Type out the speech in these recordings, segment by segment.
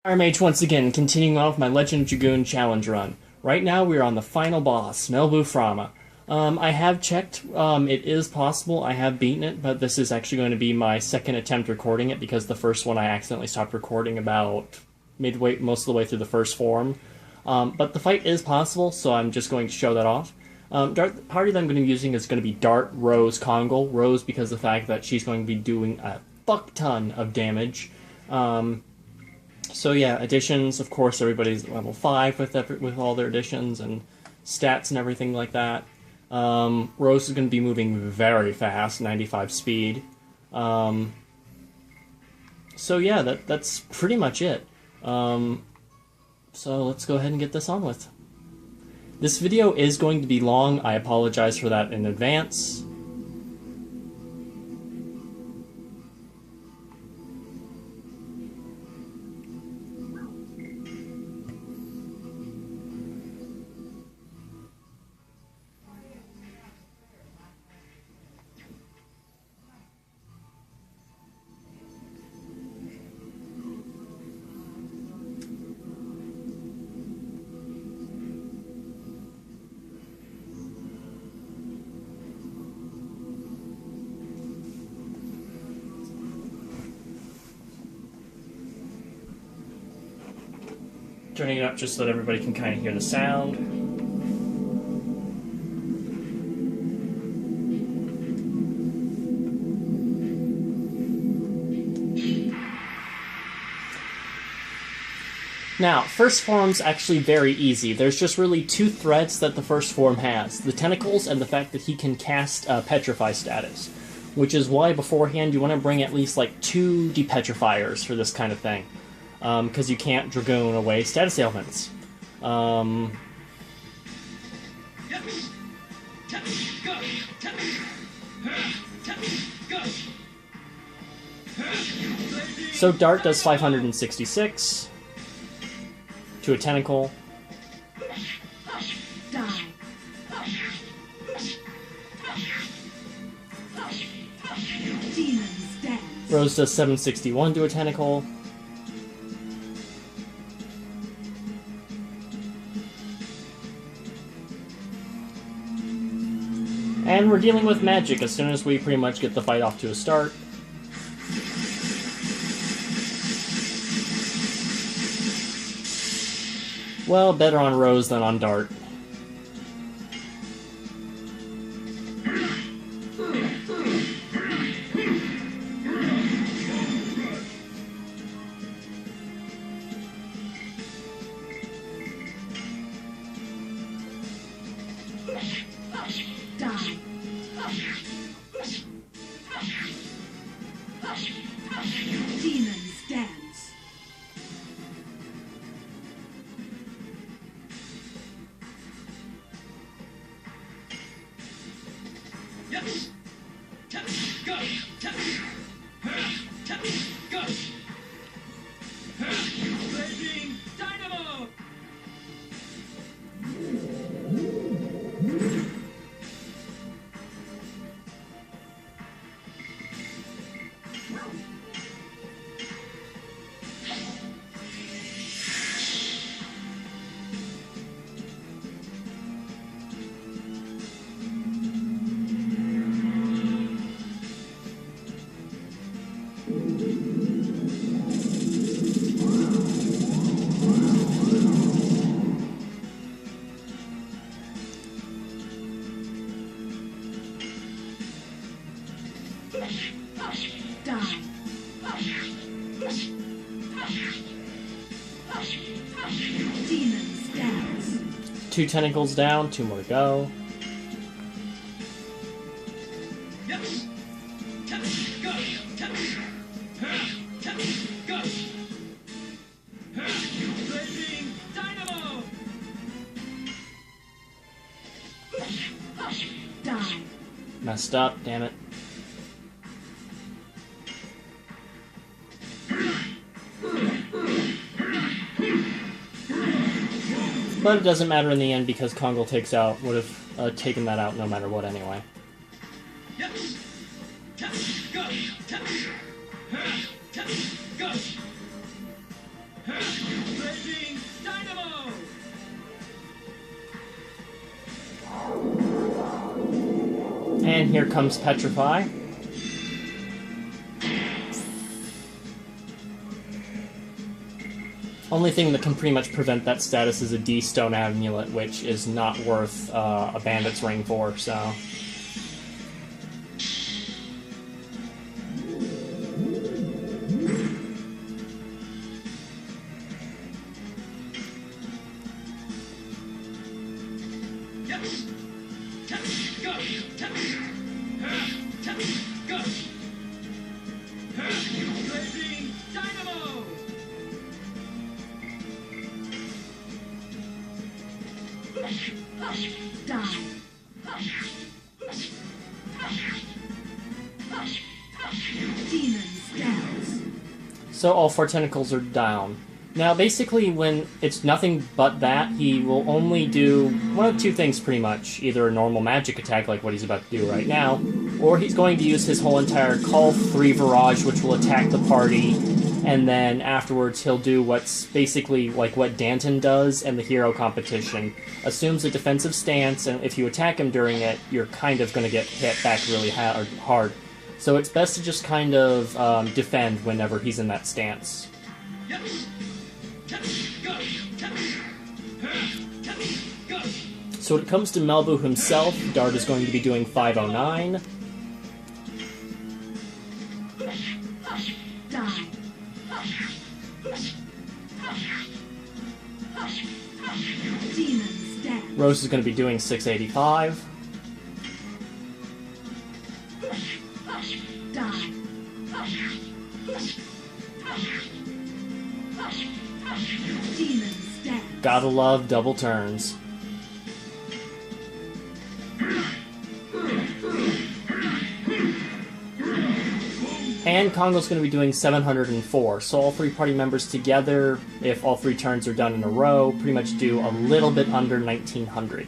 Fire Mage once again, continuing on with my Legend of Dragoon challenge run. Right now we are on the final boss, Melbu Frahma. I have checked, it is possible, I have beaten it, but this is actually going to be my second attempt recording it because the first one I accidentally stopped recording about midway, most of the way through the first form. But the fight is possible, so I'm just going to show that off. The party that I'm going to be using is going to be Dart, Rose, Kongle. Rose because of the fact that she's going to be doing a fuck ton of damage. So yeah, additions, of course everybody's level 5 with all their additions and stats and everything like that. Rose is going to be moving very fast, 95 speed. So yeah, that's pretty much it. So let's go ahead and get this on with. This video is going to be long, I apologize for that in advance. Turning it up just so that everybody can kind of hear the sound. Now, first form's actually very easy. There's just really two threats that the first form has. The tentacles and the fact that he can cast Petrify status. Which is why beforehand you want to bring at least like 2 depetrifiers for this kind of thing. Because you can't Dragoon away status ailments. So Dart does 566 to a Tentacle. Rose does 761 to a Tentacle. And we're dealing with magic as soon as we pretty much get the fight off to a start. Well, better on Rose than on Dart. Demons dance. Blazing dynamo. Die. Demons dance. 2 Tentacles down, 2 more to go. Die. Messed up, damn it. But it doesn't matter in the end because Kongle would have taken that out no matter what anyway. And here comes Petrify. Only thing that can pretty much prevent that status is a D-Stone Amulet, which is not worth a Bandit's Ring for, so... So all 4 tentacles are down. Now, basically, when it's nothing but that, he will only do one of 2 things, pretty much. Either a normal magic attack, like what he's about to do right now, or he's going to use his whole entire Call 3 Virage, which will attack the party, and then afterwards he'll do what's basically like what Danton does in the hero competition. Assumes a defensive stance, and if you attack him during it, you're kind of going to get hit back really hard. So it's best to just kind of defend whenever he's in that stance. So when it comes to Melbu himself, Dart is going to be doing 509. Rose is going to be doing 685. Gotta love double turns. And Kongo's going to be doing 704, so all 3 party members together, if all 3 turns are done in a row, pretty much do a little bit under 1900.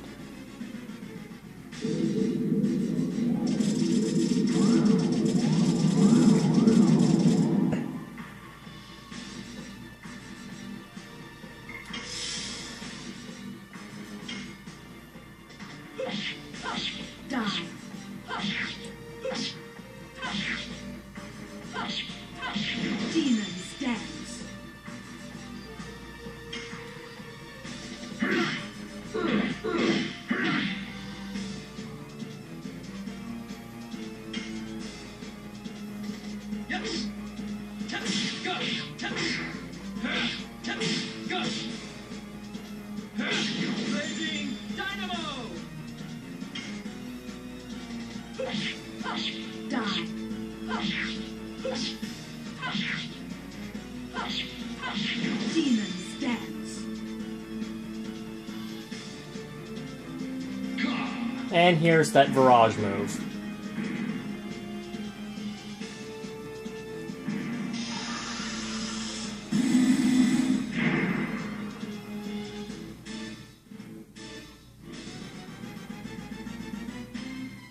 And here's that Virage move.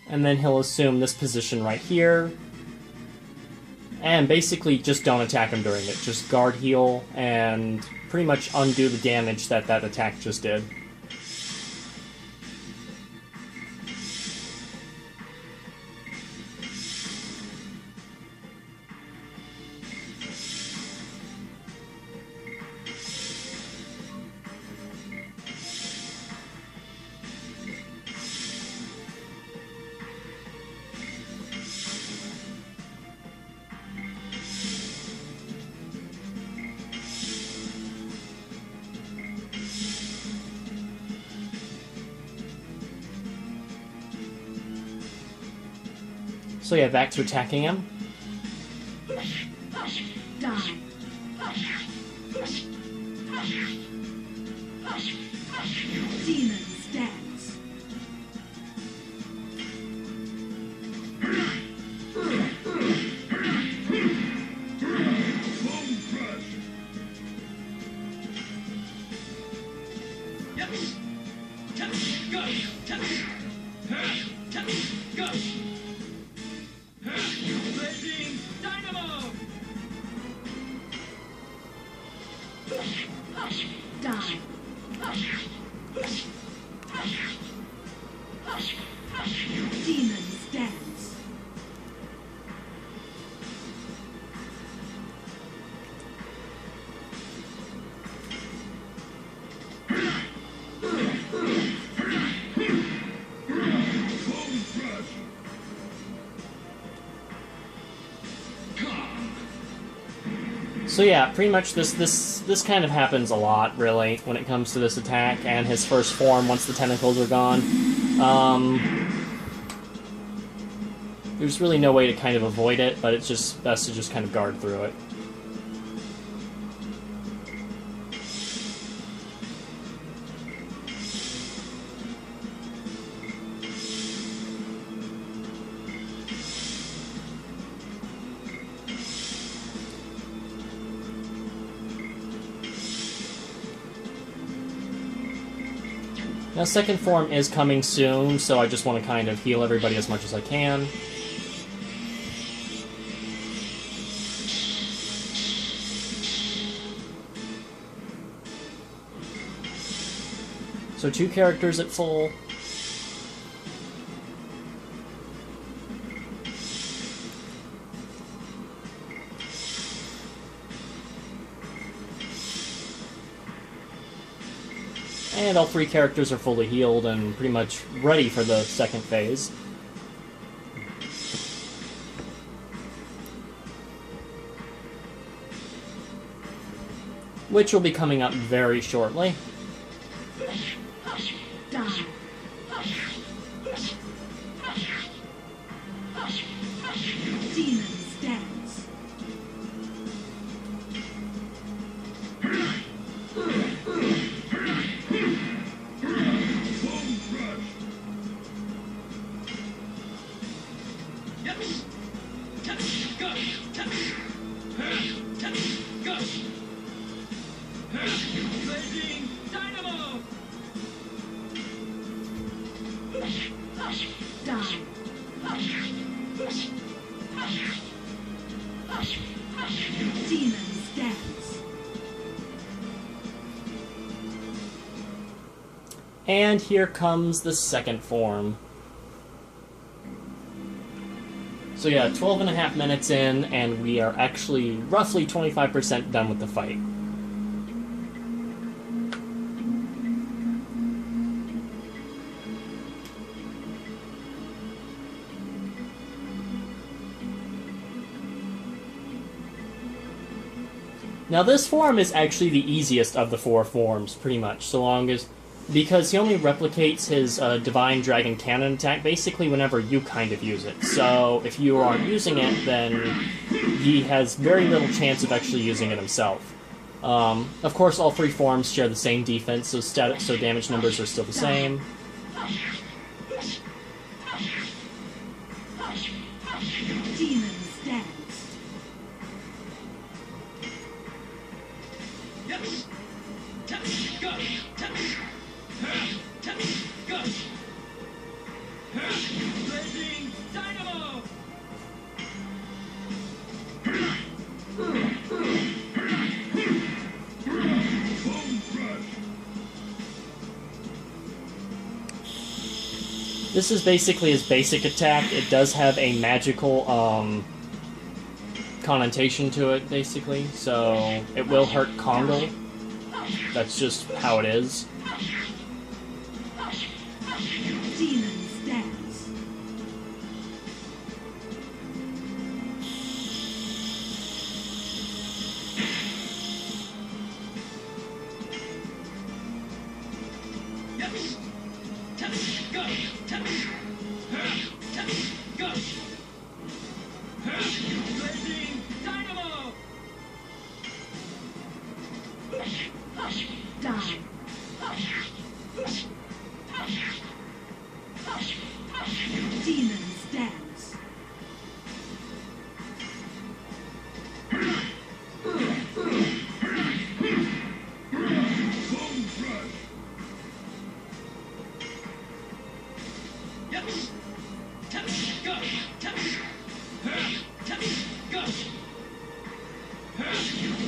And then he'll assume this position right here. And basically just don't attack him during it. Just guard heal and pretty much undo the damage that that attack just did. So yeah, back to attacking him. dance. So yeah, pretty much this kind of happens a lot, really, when it comes to this attack and his first form once the tentacles are gone. There's really no way to kind of avoid it, but it's just best to just kind of guard through it. Now, second form is coming soon, so I just want to kind of heal everybody as much as I can. So 2 characters at full. And all 3 characters are fully healed and pretty much ready for the second phase. Which will be coming up very shortly. Die. Demons dance. Blazing Dynamo! Die. Demons dance. And here comes the second form. So yeah, 12.5 minutes in, and we are actually roughly 25% done with the fight. Now this form is actually the easiest of the 4 forms, pretty much, so long as... because he only replicates his Divine Dragon Cannon attack basically whenever you kind of use it. So if you aren't using it, then he has very little chance of actually using it himself. Of course, all 3 forms share the same defense, so damage numbers are still the same. Demons dance. Blazing Dynamo! This is basically his basic attack. It does have a magical connotation to it, basically, so it will hurt Kongle. That's just how it is. Demons dance. Blazing Dynamo! Die. Demons dance.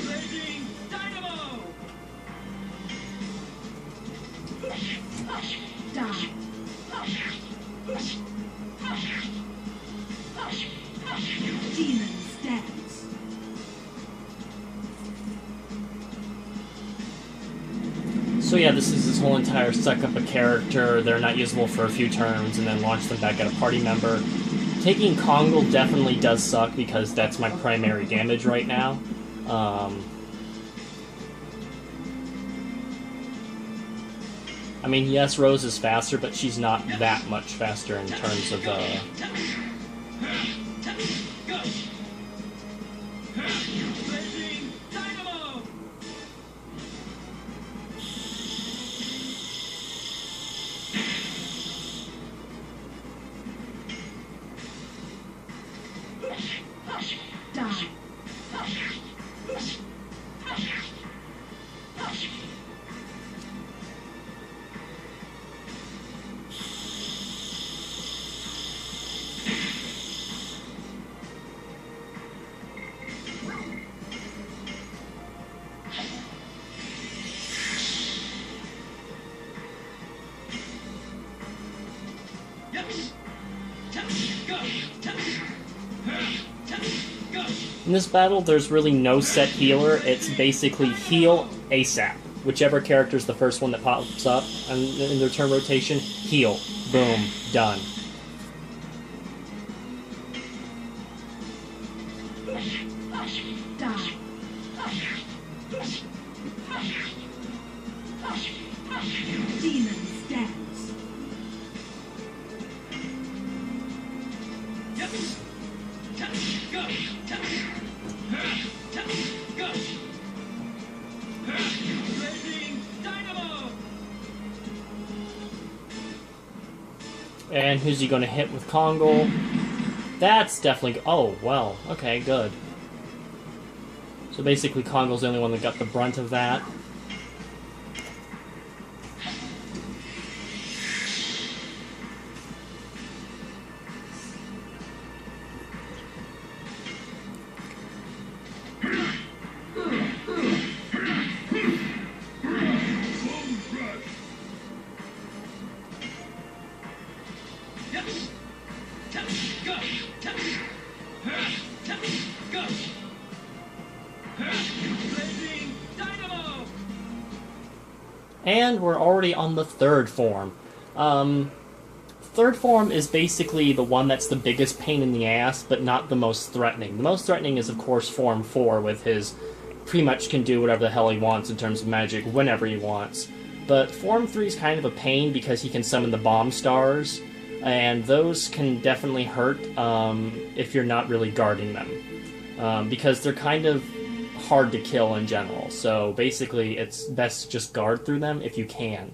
Blazing Dynamo! Die. So yeah, this is this whole entire suck up a character, they're not usable for a few turns, and then launch them back at a party member. Taking Kongle definitely does suck because that's my primary damage right now. I mean, yes, Rose is faster, but she's not that much faster in terms of Blazing Dynamo! Die. In this battle, there's really no set healer. It's basically heal ASAP. Whichever character's the first one that pops up in their turn rotation, heal. Boom. Done. Die. Demon stands. Blazing Dynamo! And who's he going to hit with Kongle? That's definitely... Oh, well. Okay, good. So basically Kongle's the only one that got the brunt of that. Blazing Dynamo! And we're already on the third form. Third form is basically the one that's the biggest pain in the ass, but not the most threatening. The most threatening is, of course, Form 4, with his pretty much can do whatever the hell he wants in terms of magic whenever he wants. But Form 3 is kind of a pain because he can summon the bomb stars, and those can definitely hurt if you're not really guarding them. Because they're kind of hard to kill in general, so basically it's best to just guard through them if you can.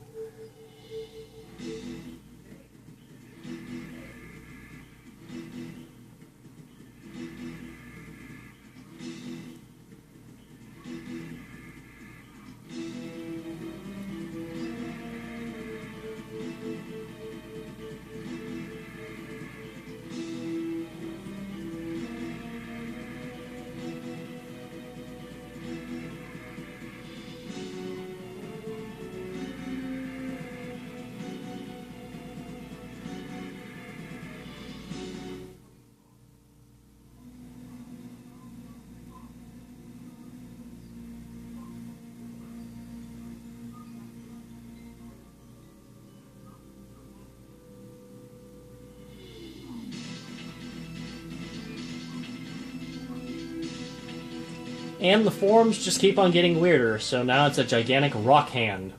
And the forms just keep on getting weirder, so now it's a gigantic rock hand.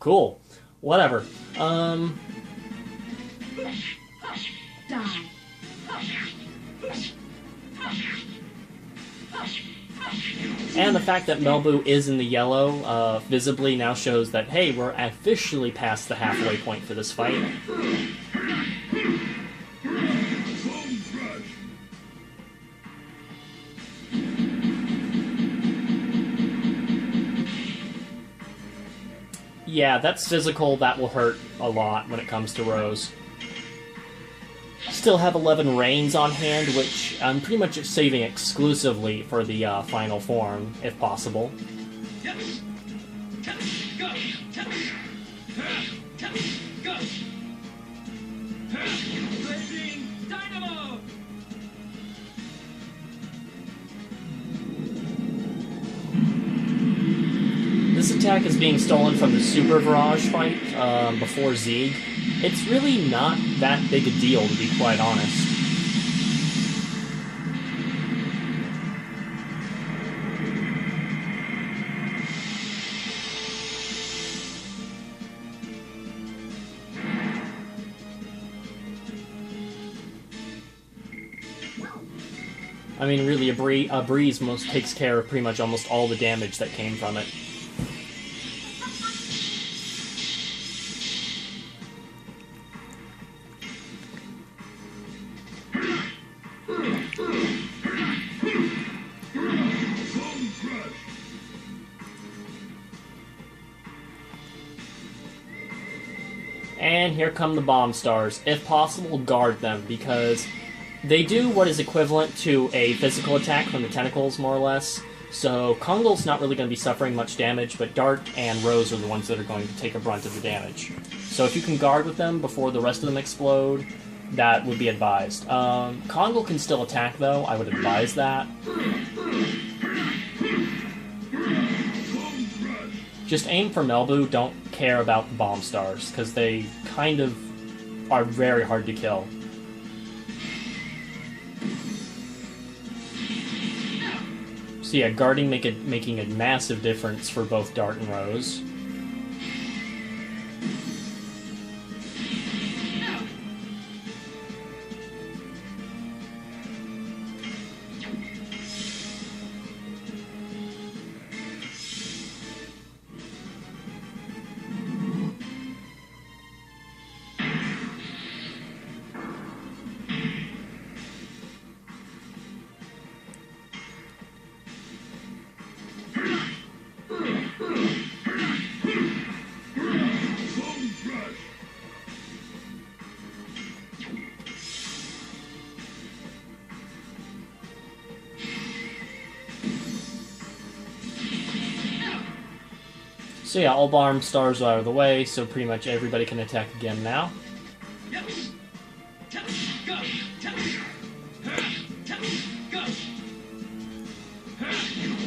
Cool. Whatever. Die. And the fact that Melbu is in the yellow visibly now shows that, hey, we're officially past the halfway point for this fight. Yeah, that's physical. That will hurt a lot when it comes to Rose. Still have 11 Reigns on hand, which I'm pretty much saving exclusively for the final form, if possible. Blazing Dynamo! This attack is being stolen from the Super Virage fight before Zieg. It's really not that big a deal, to be quite honest. I mean, really, a breeze takes care of pretty much almost all the damage that came from it. And here come the bomb stars. If possible, guard them, because they do what is equivalent to a physical attack from the tentacles, more or less. So Kongol's not really going to be suffering much damage, but Dart and Rose are the ones that are going to take a brunt of the damage. So if you can guard with them before the rest of them explode, that would be advised. Kongol can still attack, though. I would advise that. Just aim for Melbu. Don't care about the bomb stars, because they kind of are very hard to kill. So yeah, guarding making a massive difference for both Dart and Rose. So yeah, all bomb stars are out of the way, so pretty much everybody can attack again now.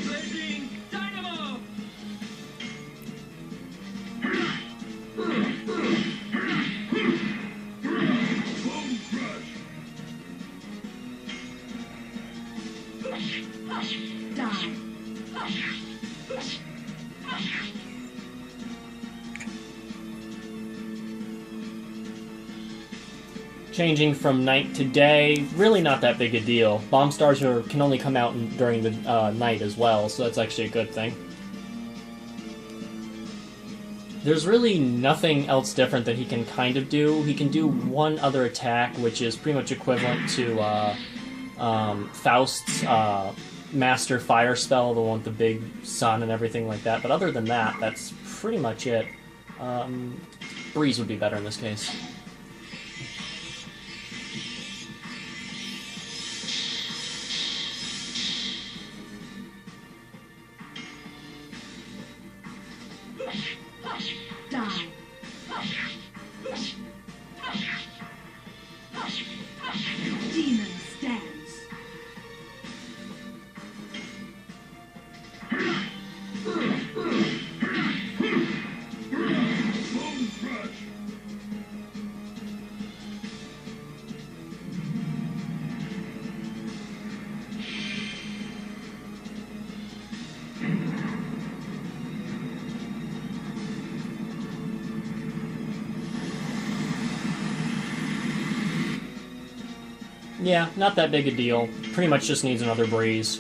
Blazing Dynamo! Die. Changing from night to day, really not that big a deal. Bomb stars can only come out during the night as well, so that's actually a good thing. There's really nothing else different that he can kind of do. He can do one other attack, which is pretty much equivalent to Faust's Master Fire spell, the one with the big sun and everything like that. But other than that, that's pretty much it. Breeze would be better in this case. Die. Demon stands. Yeah, not that big a deal. Pretty much just needs another breeze.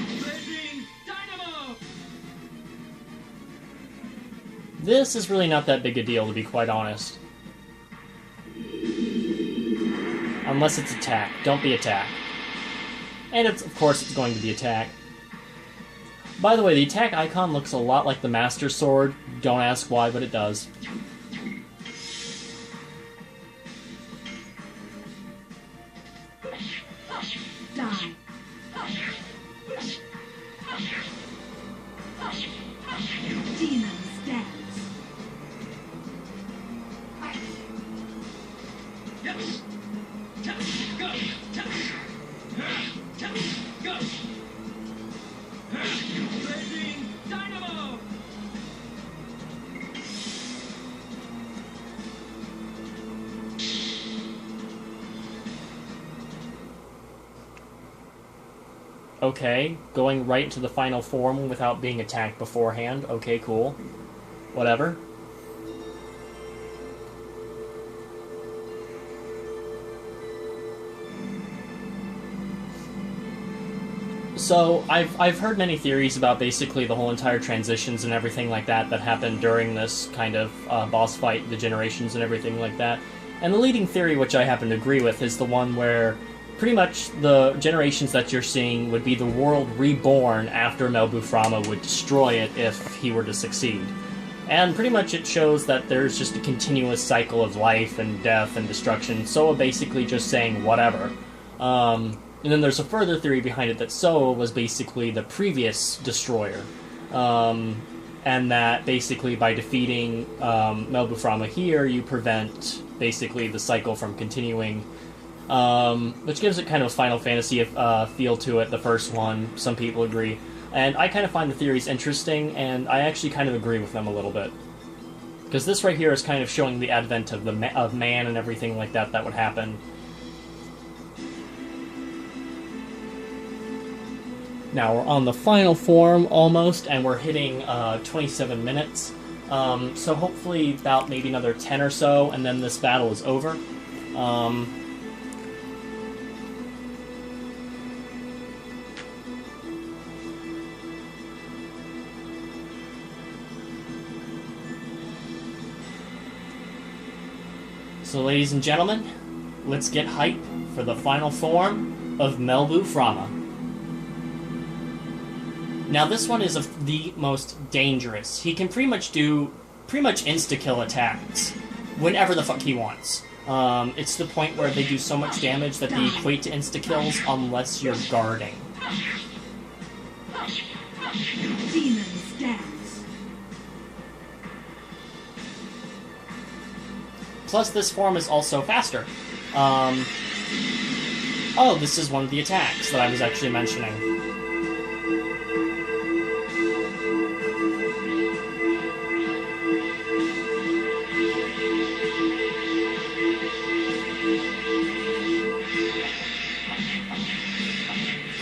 Blazing Dynamo! This is really not that big a deal, to be quite honest. Unless it's attack. Don't be attack. And of course it's going to be attack. By the way, the attack icon looks a lot like the Master Sword. Don't ask why, but it does. Die. Okay, going right into the final form without being attacked beforehand. Okay, cool. Whatever. So, I've heard many theories about basically the whole entire transitions and everything like that that happened during this kind of boss fight, the generations and everything like that. And the leading theory, which I happen to agree with, is the one where pretty much the generations that you're seeing would be the world reborn after Melbu Frahma would destroy it if he were to succeed. And pretty much it shows that there's just a continuous cycle of life and death and destruction, Soa basically just saying whatever. And then there's a further theory behind it that Soa was basically the previous destroyer. And that basically by defeating Melbu Frahma here, you prevent basically the cycle from continuing. Which gives it kind of a Final Fantasy feel to it, the first one. Some people agree. And I kind of find the theories interesting, and I actually kind of agree with them a little bit. Because this right here is kind of showing the advent of of man and everything like that would happen. Now we're on the final form almost, and we're hitting 27 minutes. So hopefully about maybe another 10 or so, and then this battle is over. So ladies and gentlemen, let's get hype for the final form of Melbu Frahma. Now this one is the most dangerous. He can pretty much insta-kill attacks whenever the fuck he wants. It's the point where they do so much damage that they equate to insta-kills unless you're guarding. Demon's Dance. Plus this form is also faster. Oh, this is one of the attacks that I was actually mentioning.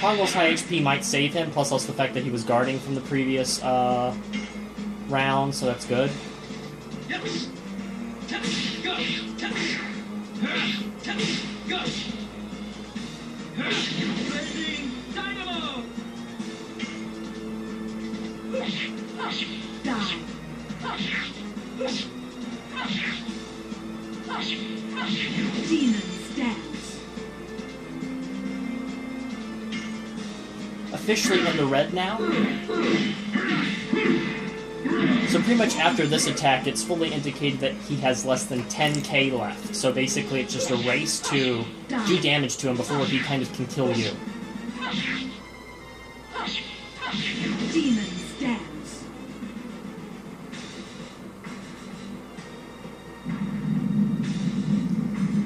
Kongo's high HP might save him, plus also the fact that he was guarding from the previous round, so that's good. Blazing Dynamo! Die. Demon's Dance. Officially in the red now. So pretty much after this attack, it's fully indicated that he has less than 10k left. So basically it's just a race to do damage to him before he kind of can kill you. Demon's Dance.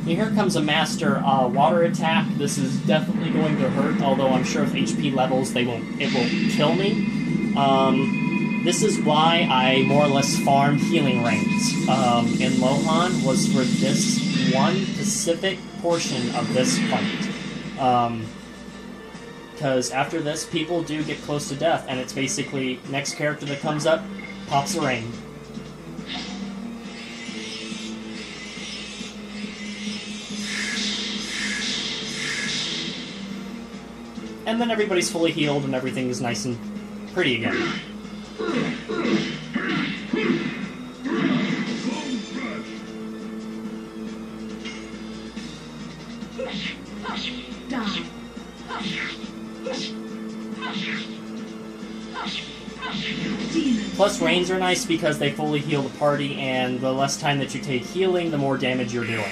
Here comes a master water attack. This is definitely going to hurt, although I'm sure if HP levels, it will kill me. This is why I more or less farmed healing rings in Lohan, was for this one specific portion of this fight. Because after this, people do get close to death, and it's basically next character that comes up, pops a ring. And then everybody's fully healed and everything is nice and pretty again. Die. Demon's Plus, rains are nice because they fully heal the party, and the less time that you take healing, the more damage you're doing.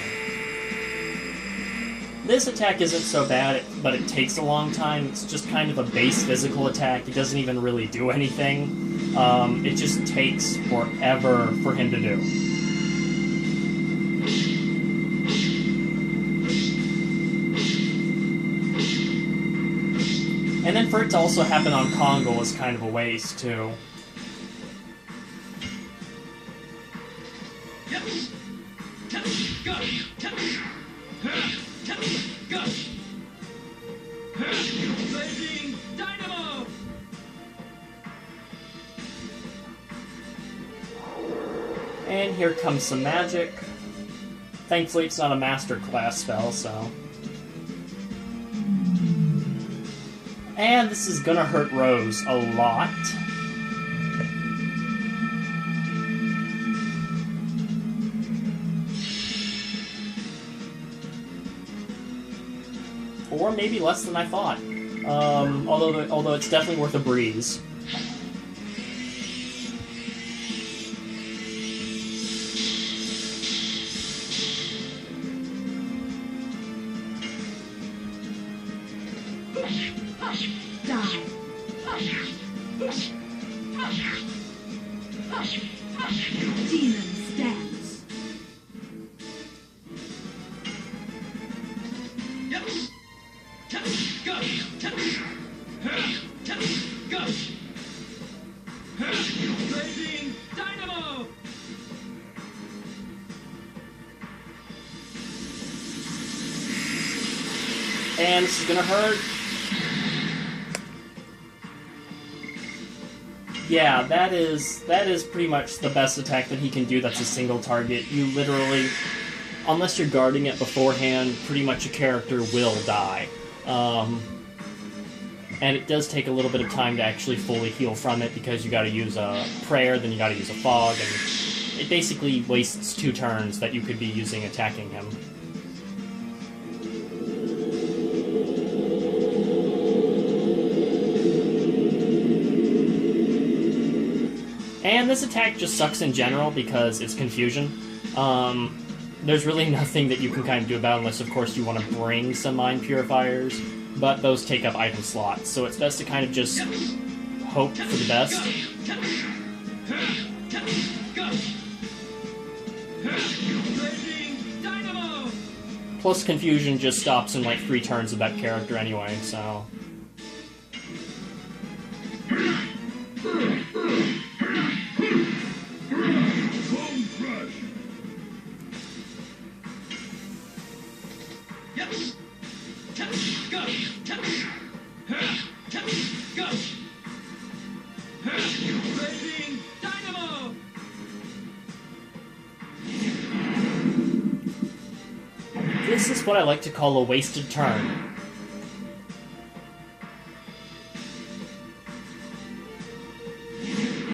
This attack isn't so bad, but it takes a long time. It's just kind of a base physical attack. It doesn't even really do anything. It just takes forever for him to do. And then for it to also happen on Kongo was kind of a waste, too. Blazing Dynamo! And here comes some magic. Thankfully, it's not a master class spell, so. And this is gonna hurt Rose a lot. Or maybe less than I thought. Although it's definitely worth a breeze. Die. Demon stands. Yep. Go. Go. Blazing Dynamo. And this is gonna hurt. Yeah, that is pretty much the best attack that he can do that's a single target. You literally, unless you're guarding it beforehand, pretty much a character will die. And it does take a little bit of time to actually fully heal from it because you gotta use a prayer, then you gotta use a fog, and it basically wastes 2 turns that you could be using attacking him. And this attack just sucks in general because it's confusion. There's really nothing that you can kind of do about it unless, of course, you want to bring some Mind Purifiers, but those take up item slots, so it's best to kind of just hope for the best. Plus, confusion just stops in like 3 turns of that character anyway, so... This is what I like to call a wasted turn.